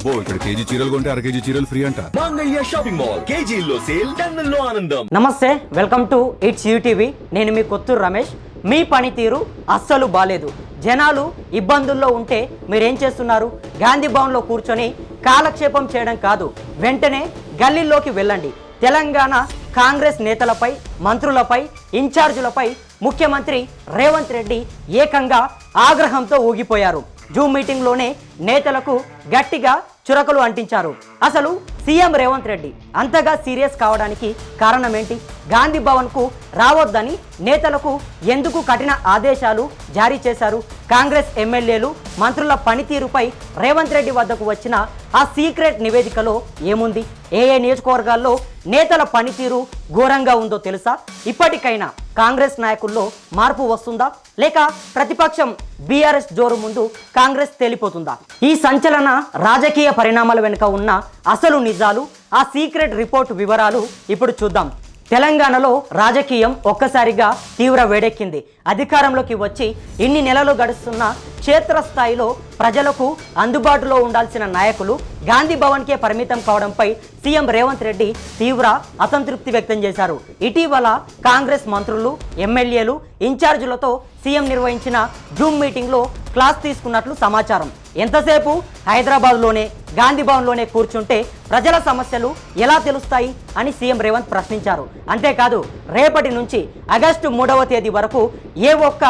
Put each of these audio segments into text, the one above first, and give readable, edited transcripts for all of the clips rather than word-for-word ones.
అబ్బో ఇక్కడ కేజీ చీరలు కొంటే అర కేజీ చీరలు ఫ్రీ అంట. మంగళ్య షాపింగ్ మాల్ కేజీల్లో సేల్, టన్నుల్లో ఆనందం. నమస్తే, వెల్కమ్ టు ఇట్స్ యూటీవీ. నేను మీ కొత్తూరు రమేష్. మీ పనితీరు అస్సలు బాలేదు. జనాలు ఇబ్బందుల్లో ఉంటే మీరేం చేస్తున్నారు? గాంధీ భవన్లో కూర్చొని కాలక్షేపం చేయడం కాదు, వెంటనే గల్లీల్లోకి వెళ్ళండి. తెలంగాణ కాంగ్రెస్ నేతలపై, మంత్రులపై, ఇన్ఛార్జీలపై ముఖ్యమంత్రి రేవంత్ రెడ్డి ఏకంగా ఆగ్రహంతో ఊగిపోయారు. జూమ్ మీటింగ్లోనే నేతలకు గట్టిగా చురకలు అంటించారు. అసలు సీఎం రేవంత్ రెడ్డి అంతగా సీరియస్ కావడానికి కారణం ఏంటి? గాంధీ భవన్కు రావద్దని నేతలకు ఎందుకు కఠిన ఆదేశాలు జారీ చేశారు? కాంగ్రెస్ ఎమ్మెల్యేలు, మంత్రుల పనితీరుపై రేవంత్ రెడ్డి వద్దకు వచ్చిన ఆ సీక్రెట్ నివేదికలో ఏముంది? ఏ నియోజకవర్గాల్లో నేతల పనితీరు ఘోరంగా ఉందో తెలుసా? ఇప్పటికైనా కాంగ్రెస్ నాయకుల్లో మార్పు వస్తుందా, లేక ప్రతిపక్షం బీఆర్ఎస్ జోరు ముందు కాంగ్రెస్ తేలిపోతుందా? ఈ సంచలన రాజకీయ పరిణామాల వెనుక ఉన్న అసలు నిజాలు, ఆ సీక్రెట్ రిపోర్ట్ వివరాలు ఇప్పుడు చూద్దాం. తెలంగాణలో రాజకీయం ఒక్కసారిగా తీవ్ర వేడెక్కింది. అధికారంలోకి వచ్చి ఇన్ని నెలలు గడుస్తున్న క్షేత్రస్థాయిలో ప్రజలకు అందుబాటులో ఉండాల్సిన నాయకులు గాంధీ భవన్కే పరిమితం కావడంపై సీఎం రేవంత్ రెడ్డి తీవ్ర అసంతృప్తి వ్యక్తం చేశారు. ఇటీవల కాంగ్రెస్ మంత్రులు, ఎమ్మెల్యేలు, ఇన్ఛార్జీలతో సీఎం నిర్వహించిన జూమ్ మీటింగ్లో క్లాస్ తీసుకున్నట్లు సమాచారం. ఎంతసేపు హైదరాబాద్లోనే, గాంధీ భవన్లోనే కూర్చుంటే ప్రజల సమస్యలు ఎలా తెలుస్తాయి అని సీఎం రేవంత్ ప్రశ్నించారు. అంతేకాదు, రేపటి నుంచి ఆగస్టు 3వ తేదీ వరకు ఏ ఒక్క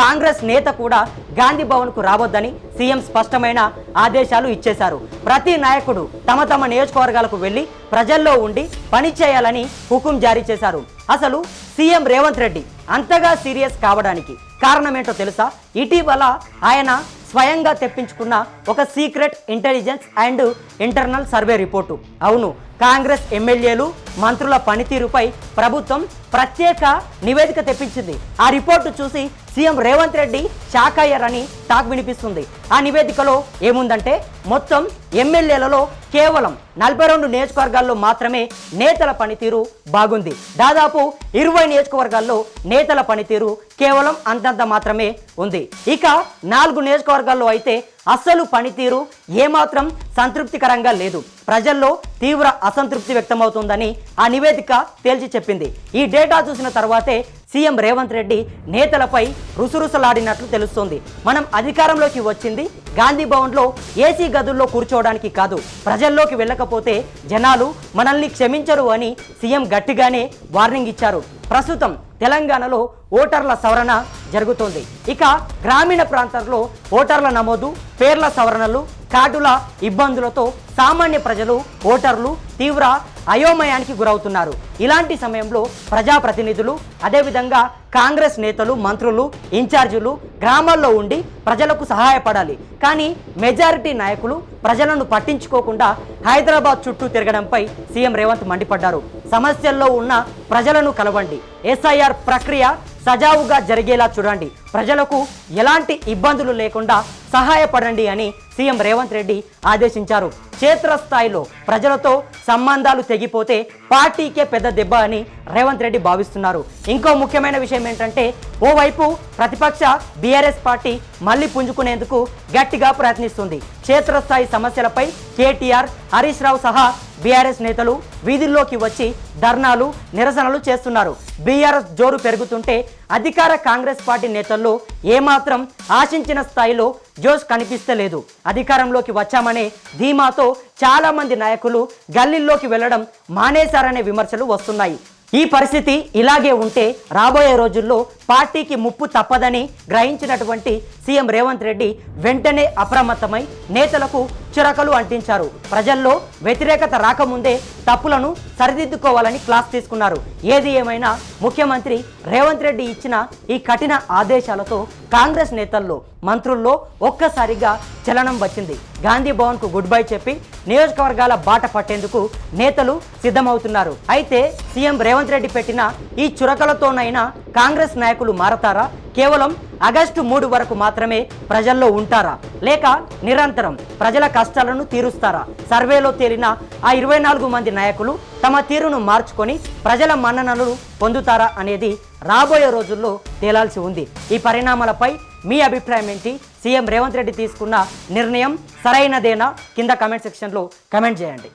కాంగ్రెస్ నేత కూడా గాంధీ భవన్కు రావద్దని సీఎం స్పష్టమైన ఆదేశాలు ఇచ్చేశారు. ప్రతి నాయకుడు తమ తమ నియోజకవర్గాలకు వెళ్ళి ప్రజల్లో ఉండి పని చేయాలని హుకుం జారీ చేశారు. అసలు సీఎం రేవంత్ రెడ్డి అంతగా సీరియస్ కావడానికి కారణం ఏంటో తెలుసా? ఇటీవల ఆయన స్వయంగా తెప్పించుకున్న ఒక secret intelligence and internal survey report. అవును, కాంగ్రెస్ ఎమ్మెల్యేలు, మంత్రుల పనితీరుపై ప్రభుత్వం ప్రత్యేక నివేదిక తెప్పించింది. ఆ రిపోర్టు చూసి సీఎం రేవంత్ రెడ్డి షాక్ అయ్యారని టాక్ వినిపిస్తుంది. ఆ నివేదికలో ఏముందంటే, మొత్తం ఎమ్మెల్యేలలో కేవలం 42 నియోజకవర్గాల్లో మాత్రమే నేతల పనితీరు బాగుంది. దాదాపు 20 నియోజకవర్గాల్లో నేతల పనితీరు కేవలం అంతంత మాత్రమే ఉంది. ఇక 4 నియోజకవర్గాల్లో అయితే అస్సలు పనితీరు ఏమాత్రం సంతృప్తికరంగా లేదు. ప్రజల్లో తీవ్ర అసంతృప్తి వ్యక్తమవుతుందని ఆ నివేదిక తేల్చి చెప్పింది. ఈ డేటా చూసిన తర్వాతే సీఎం రేవంత్ రెడ్డి నేతలపై రుసరుసలాడినట్లు తెలుస్తోంది. మనం అధికారంలోకి వచ్చింది గాంధీ భవన్లో ఏసీ గదుల్లో కూర్చోవడానికి కాదు, ప్రజల్లోకి వెళ్ళకపోతే జనాలు మనల్ని క్షమించరు అని సీఎం గట్టిగానే వార్నింగ్ ఇచ్చారు. ప్రస్తుతం తెలంగాణలో ఓటర్ల సవరణ జరుగుతోంది. ఇక గ్రామీణ ప్రాంతాల్లో ఓటర్ల నమోదు, పేర్ల సవరణలు, కార్డుల ఇబ్బందులతో సామాన్య ప్రజలు, ఓటర్లు తీవ్ర అయోమయానికి గురవుతున్నారు. ఇలాంటి సమయంలో ప్రజాప్రతినిధులు, అదేవిధంగా కాంగ్రెస్ నేతలు, మంత్రులు, ఇన్ఛార్జీలు గ్రామాల్లో ఉండి ప్రజలకు సహాయపడాలి. కానీ మెజారిటీ నాయకులు ప్రజలను పట్టించుకోకుండా హైదరాబాద్ చుట్టూ తిరగడంపై సీఎం రేవంత్ మండిపడ్డారు. సమస్యల్లో ఉన్న ప్రజలను కలవండి, ఎస్ఐఆర్ ప్రక్రియ సజావుగా జరిగేలా చూడండి, ప్రజలకు ఎలాంటి ఇబ్బందులు లేకుండా సహాయపడండి అని సీఎం రేవంత్ రెడ్డి ఆదేశించారు. క్షేత్రస్థాయిలో ప్రజలతో సంబంధాలు తెగిపోతే పార్టీకే పెద్ద దెబ్బ అని రేవంత్ రెడ్డి భావిస్తున్నారు. ఇంకో ముఖ్యమైన విషయం ఏంటంటే, ఓవైపు ప్రతిపక్ష బీఆర్ఎస్ పార్టీ మళ్ళీ పుంజుకునేందుకు గట్టిగా ప్రయత్నిస్తుంది. క్షేత్రస్థాయి సమస్యలపై కేటీఆర్, హరీష్ రావు సహా బీఆర్ఎస్ నేతలు వీధుల్లోకి వచ్చి ధర్నాలు, నిరసనలు చేస్తున్నారు. బీఆర్ఎస్ జోరు పెరుగుతుంటే అధికార కాంగ్రెస్ పార్టీ నేతల్లో ఏమాత్రం ఆశించిన స్థాయిలో జోష్ కనిపిస్తలేదు. అధికారంలోకి వచ్చామనే ధీమాతో చాలా మంది నాయకులు గల్లీల్లోకి వెళ్లడం మానేశారనే విమర్శలు వస్తున్నాయి. ఈ పరిస్థితి ఇలాగే ఉంటే రాబోయే రోజుల్లో పార్టీకి ముప్పు తప్పదని గ్రహించినటువంటి సీఎం రేవంత్ రెడ్డి వెంటనే అప్రమత్తమై నేతలకు చురకలు అంటించారు. ప్రజల్లో వ్యతిరేకత రాకముందే తప్పులను సరిదిద్దుకోవాలని క్లాస్ తీసుకున్నారు. ఏది ఏమైనా ముఖ్యమంత్రి రేవంత్ రెడ్డి ఇచ్చిన ఈ కఠిన ఆదేశాలతో కాంగ్రెస్ నేతల్లో, మంత్రుల్లో ఒక్కసారిగా చలనం వచ్చింది. గాంధీ భవన్కు గుడ్ బై చెప్పి నియోజకవర్గాల బాట పట్టేందుకు నేతలు సిద్ధమవుతున్నారు. అయితే సీఎం రేవంత్ రెడ్డి పెట్టిన ఈ చురకలతోనైనా కాంగ్రెస్ నాయకులు మారతారా? కేవలం ఆగస్టు 3 వరకు మాత్రమే ప్రజల్లో ఉంటారా, లేక నిరంతరం ప్రజల కష్టాలను తీరుస్తారా? సర్వేలో తేలిన ఆ 24 మంది నాయకులు తమ తీరును మార్చుకొని ప్రజల మన్ననలు పొందుతారా అనేది రాబోయే రోజుల్లో తేలాల్సి ఉంది. ఈ పరిణామాలపై మీ అభిప్రాయం ఏంటి? సీఎం రేవంత్ రెడ్డి తీసుకున్న నిర్ణయం సరైనదేనా కింద కమెంట్ సెక్షన్లో కమెంట్ చేయండి.